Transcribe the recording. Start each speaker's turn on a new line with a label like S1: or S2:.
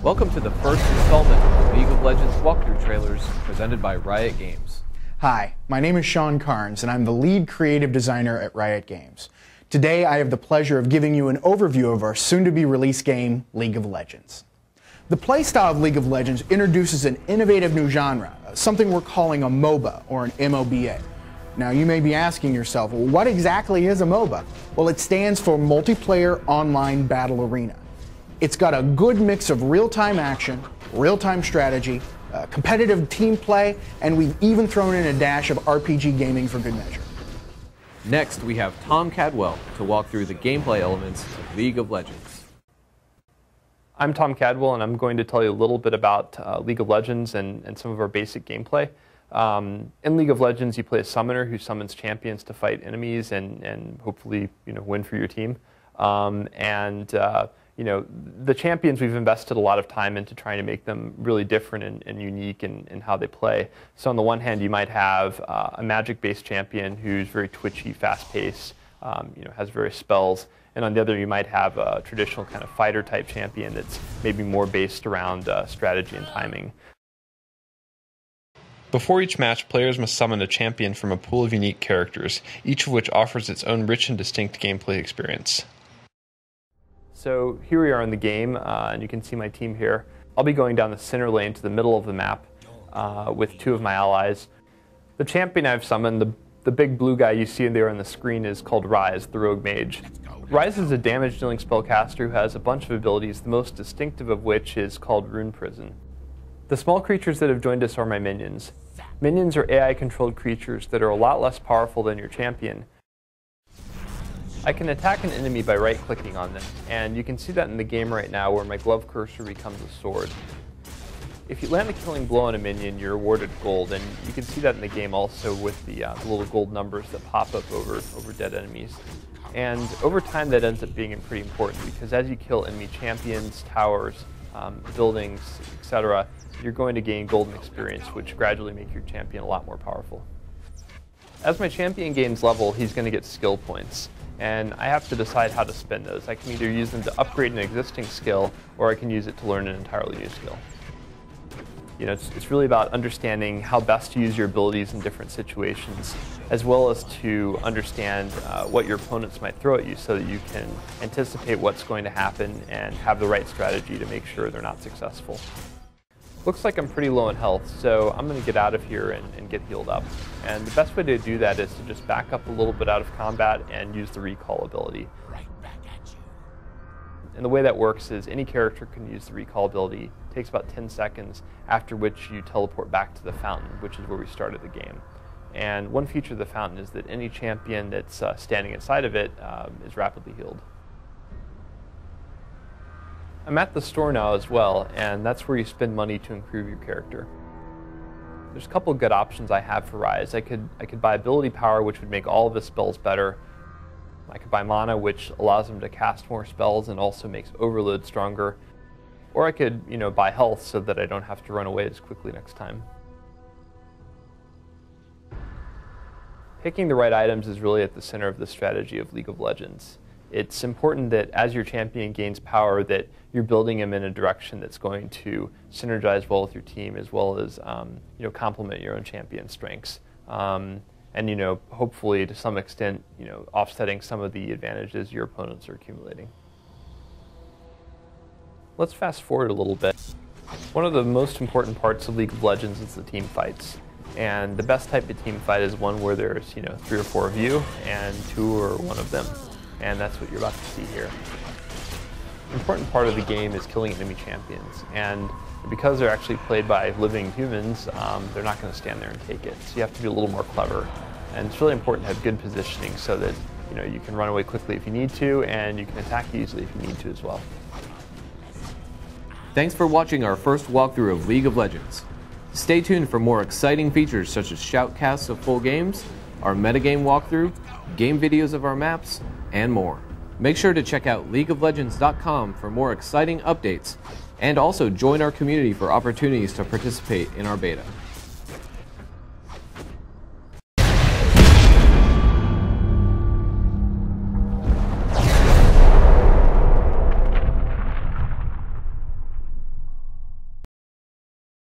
S1: Welcome to the first installment of the League of Legends walkthrough trailers presented by Riot Games.
S2: Hi, my name is Shawn Carnes and I'm the lead creative designer at Riot Games. Today I have the pleasure of giving you an overview of our soon-to-be-released game, League of Legends. The playstyle of League of Legends introduces an innovative new genre, something we're calling a MOBA or an MOBA. Now you may be asking yourself, well, what exactly is a MOBA? Well, it stands for Multiplayer Online Battle Arena. It's got a good mix of real-time action, real-time strategy, competitive team play, and we've even thrown in a dash of RPG gaming for good measure.
S1: Next, we have Tom Cadwell to walk through the gameplay elements of League of Legends.
S3: I'm Tom Cadwell, and I'm going to tell you a little bit about League of Legends and some of our basic gameplay. In League of Legends, you play a summoner who summons champions to fight enemies and hopefully win for your team. The champions, we've invested a lot of time into trying to make them really different and unique in how they play. So on the one hand, you might have a magic-based champion who's very twitchy, fast-paced, has various spells. And on the other, you might have a traditional kind of fighter-type champion that's maybe more based around strategy and timing. Before each match, players must summon a champion from a pool of unique characters, each of which offers its own rich and distinct gameplay experience. So here we are in the game, and you can see my team here. I'll be going down the center lane to the middle of the map with two of my allies. The champion I've summoned, the big blue guy you see there on the screen, is called Ryze, the rogue mage. Ryze is a damage-dealing spellcaster who has a bunch of abilities, the most distinctive of which is called Rune Prison. The small creatures that have joined us are my minions. Minions are AI-controlled creatures that are a lot less powerful than your champion. I can attack an enemy by right-clicking on them, and you can see that in the game right now where my glove cursor becomes a sword. If you land a killing blow on a minion, you're awarded gold, and you can see that in the game also with the little gold numbers that pop up over dead enemies. And over time that ends up being pretty important because as you kill enemy champions, towers, buildings, etc., you're going to gain golden experience, which gradually make your champion a lot more powerful. As my champion gains level, he's going to get skill points. And I have to decide how to spend those. I can either use them to upgrade an existing skill, or I can use it to learn an entirely new skill. It's really about understanding how best to use your abilities in different situations, as well as to understand what your opponents might throw at you so that you can anticipate what's going to happen and have the right strategy to make sure they're not successful. Looks like I'm pretty low in health, so I'm going to get out of here and get healed up. And the best way to do that is to just back up a little bit out of combat and use the recall ability. Right back at you. And the way that works is any character can use the recall ability. It takes about 10 seconds, after which you teleport back to the fountain, which is where we started the game. And one feature of the fountain is that any champion that's standing inside of it is rapidly healed. I'm at the store now as well, and that's where you spend money to improve your character. There's a couple of good options I have for Ryze. I could buy ability power, which would make all of his spells better. I could buy mana, which allows him to cast more spells and also makes overload stronger. Or I could, buy health so that I don't have to run away as quickly next time. Picking the right items is really at the center of the strategy of League of Legends. It's important that as your champion gains power that you're building him in a direction that's going to synergize well with your team as well as complement your own champion's strengths. And hopefully to some extent offsetting some of the advantages your opponents are accumulating. Let's fast forward a little bit. One of the most important parts of League of Legends is the team fights. And the best type of team fight is one where there's 3 or 4 of you and 2 or 1 of them. And that's what you're about to see here. An important part of the game is killing enemy champions, and because they're actually played by living humans, they're not going to stand there and take it. So you have to be a little more clever, and it's really important to have good positioning so that you can run away quickly if you need to, and you can attack easily if you need to as well.
S1: Thanks for watching our first walkthrough of League of Legends. Stay tuned for more exciting features such as shoutcasts of full games, our metagame walkthrough, game videos of our maps, and more. Make sure to check out leagueoflegends.com for more exciting updates, and also join our community for opportunities to participate in our beta.